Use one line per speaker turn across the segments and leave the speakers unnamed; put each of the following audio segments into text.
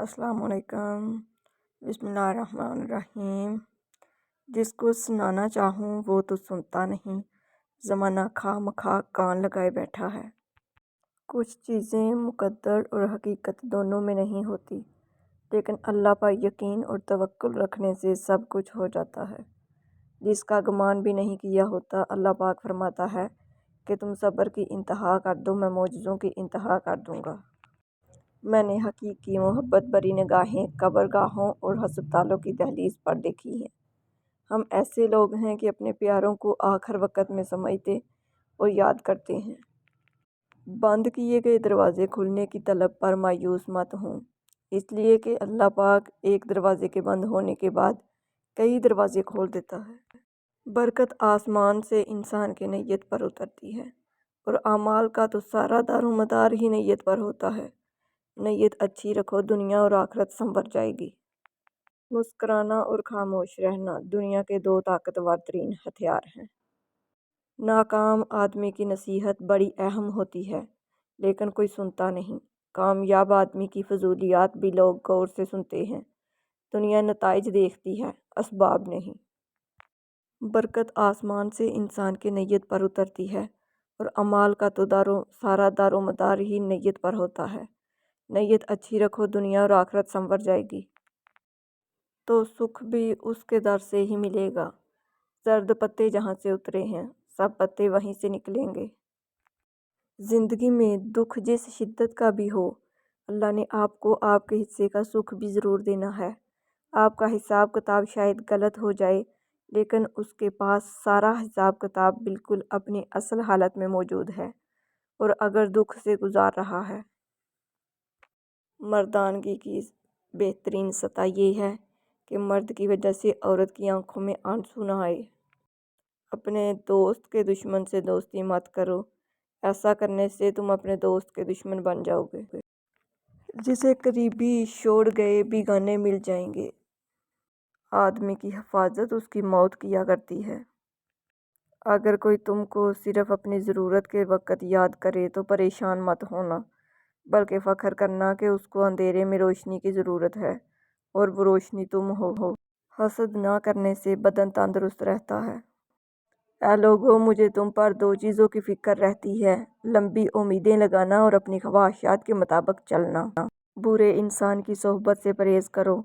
السلام علیکم۔ بسم اللہ الرحمن الرحیم۔ جس کو سنانا چاہوں وہ تو سنتا نہیں، زمانہ خواہ مخواہ کان لگائے بیٹھا ہے۔ کچھ چیزیں مقدر اور حقیقت دونوں میں نہیں ہوتی، لیکن اللہ پر یقین اور توکل رکھنے سے سب کچھ ہو جاتا ہے۔ جس کا گمان بھی نہیں کیا ہوتا، اللہ پاک فرماتا ہے کہ تم صبر کی انتہا کر دو، میں معجزوں کی انتہا کر دوں گا۔ میں نے حقیقی محبت بری نگاہیں قبرگاہوں اور ہسپتالوں کی دہلیز پر دیکھی ہیں۔ ہم ایسے لوگ ہیں کہ اپنے پیاروں کو آخر وقت میں سمجھتے اور یاد کرتے ہیں۔ بند کیے گئے دروازے کھلنے کی طلب پر مایوس مت ہوں، اس لیے کہ اللہ پاک ایک دروازے کے بند ہونے کے بعد کئی دروازے کھول دیتا ہے۔ برکت آسمان سے انسان کی نیت پر اترتی ہے، اور اعمال کا تو سارا دار و مدار ہی نیت پر ہوتا ہے۔ نیت اچھی رکھو، دنیا اور آخرت سنور جائے گی۔ مسکرانا اور خاموش رہنا دنیا کے دو طاقتور ترین ہتھیار ہیں۔ ناکام آدمی کی نصیحت بڑی اہم ہوتی ہے، لیکن کوئی سنتا نہیں۔ کامیاب آدمی کی فضولیات بھی لوگ غور سے سنتے ہیں۔ دنیا نتائج دیکھتی ہے، اسباب نہیں۔ برکت آسمان سے انسان کی نیت پر اترتی ہے، اور اعمال کا تو سارا دار و مدار ہی نیت پر ہوتا ہے۔ نیت اچھی رکھو، دنیا اور آخرت سنور جائے گی۔ تو سکھ بھی اس کے در سے ہی ملے گا۔ زرد پتے جہاں سے اترے ہیں، سب پتے وہیں سے نکلیں گے۔ زندگی میں دکھ جس شدت کا بھی ہو، اللہ نے آپ کو آپ کے حصے کا سکھ بھی ضرور دینا ہے۔ آپ کا حساب کتاب شاید غلط ہو جائے، لیکن اس کے پاس سارا حساب کتاب بالکل اپنی اصل حالت میں موجود ہے، اور اگر دکھ سے گزار رہا ہے۔ مردانگی کی بہترین سطح یہ ہے کہ مرد کی وجہ سے عورت کی آنکھوں میں آنسو نہ آئے۔ اپنے دوست کے دشمن سے دوستی مت کرو، ایسا کرنے سے تم اپنے دوست کے دشمن بن جاؤ گے۔ جسے قریبی چھوڑ گئے بیگانے مل جائیں گے۔ آدمی کی حفاظت اس کی موت کیا کرتی ہے۔ اگر کوئی تم کو صرف اپنی ضرورت کے وقت یاد کرے تو پریشان مت ہونا، بلکہ فخر کرنا کہ اس کو اندھیرے میں روشنی کی ضرورت ہے، اور وہ روشنی تم ہو۔ حسد نہ کرنے سے بدن تندرست رہتا ہے۔ اے لوگو، مجھے تم پر دو چیزوں کی فکر رہتی ہے، لمبی امیدیں لگانا اور اپنی خواہشات کے مطابق چلنا۔ برے انسان کی صحبت سے پرہیز کرو،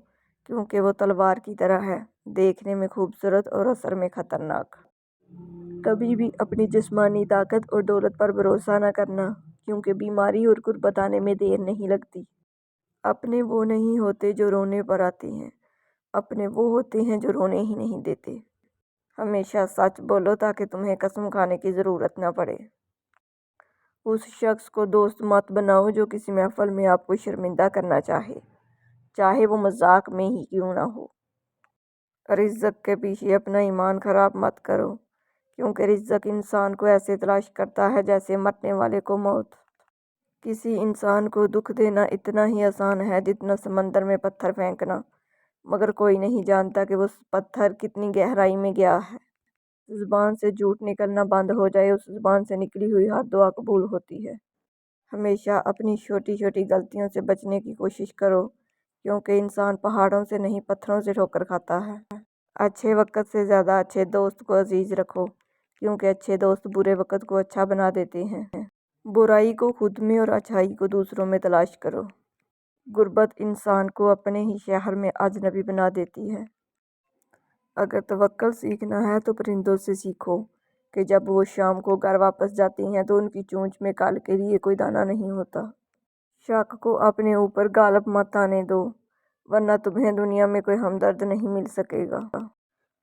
کیونکہ وہ تلوار کی طرح ہے، دیکھنے میں خوبصورت اور اثر میں خطرناک۔ کبھی بھی اپنی جسمانی طاقت اور دولت پر بھروسہ نہ کرنا، کیونکہ بیماری اور غربت آنے میں دیر نہیں لگتی۔ اپنے وہ نہیں ہوتے جو رونے پر آتے ہیں، اپنے وہ ہوتے ہیں جو رونے ہی نہیں دیتے۔ ہمیشہ سچ بولو تاکہ تمہیں قسم کھانے کی ضرورت نہ پڑے۔ اس شخص کو دوست مت بناؤ جو کسی محفل میں آپ کو شرمندہ کرنا چاہے وہ مذاق میں ہی کیوں نہ ہو۔ رزق کے پیچھے اپنا ایمان خراب مت کرو، کیونکہ رزق انسان کو ایسے تلاش کرتا ہے جیسے مرنے والے کو موت۔ کسی انسان کو دکھ دینا اتنا ہی آسان ہے جتنا سمندر میں پتھر پھینکنا، مگر کوئی نہیں جانتا کہ وہ پتھر کتنی گہرائی میں گیا ہے۔ زبان سے جھوٹ نکلنا بند ہو جائے، اس زبان سے نکلی ہوئی ہر دعا قبول ہوتی ہے۔ ہمیشہ اپنی چھوٹی چھوٹی غلطیوں سے بچنے کی کوشش کرو، کیونکہ انسان پہاڑوں سے نہیں پتھروں سے ٹھوکر کھاتا ہے۔ اچھے وقت سے زیادہ اچھے دوست کو عزیز رکھو، کیونکہ اچھے دوست برے وقت کو اچھا بنا دیتے ہیں۔ برائی کو خود میں اور اچھائی کو دوسروں میں تلاش کرو۔ غربت انسان کو اپنے ہی شہر میں اجنبی بنا دیتی ہے۔ اگر توکل سیکھنا ہے تو پرندوں سے سیکھو کہ جب وہ شام کو گھر واپس جاتے ہیں تو ان کی چونچ میں کل کے لیے کوئی دانہ نہیں ہوتا۔ شک کو اپنے اوپر غالب مت آنے دو، ورنہ تمہیں دنیا میں کوئی ہمدرد نہیں مل سکے گا۔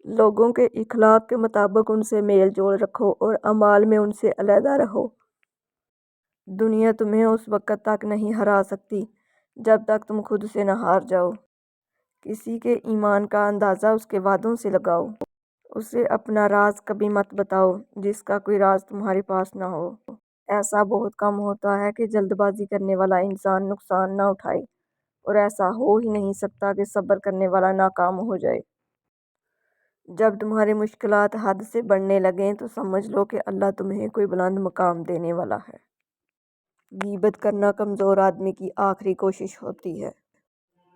لوگوں کے اخلاق کے مطابق ان سے میل جول رکھو اور اعمال میں ان سے علیحدہ رہو۔ دنیا تمہیں اس وقت تک نہیں ہرا سکتی جب تک تم خود سے نہ ہار جاؤ۔ کسی کے ایمان کا اندازہ اس کے وعدوں سے لگاؤ۔ اسے اپنا راز کبھی مت بتاؤ جس کا کوئی راز تمہارے پاس نہ ہو۔ ایسا بہت کم ہوتا ہے کہ جلد بازی کرنے والا انسان نقصان نہ اٹھائے، اور ایسا ہو ہی نہیں سکتا کہ صبر کرنے والا ناکام ہو جائے۔ جب تمہاری مشکلات حد سے بڑھنے لگیں تو سمجھ لو کہ اللہ تمہیں کوئی بلند مقام دینے والا ہے۔ غیبت کرنا کمزور آدمی کی آخری کوشش ہوتی ہے۔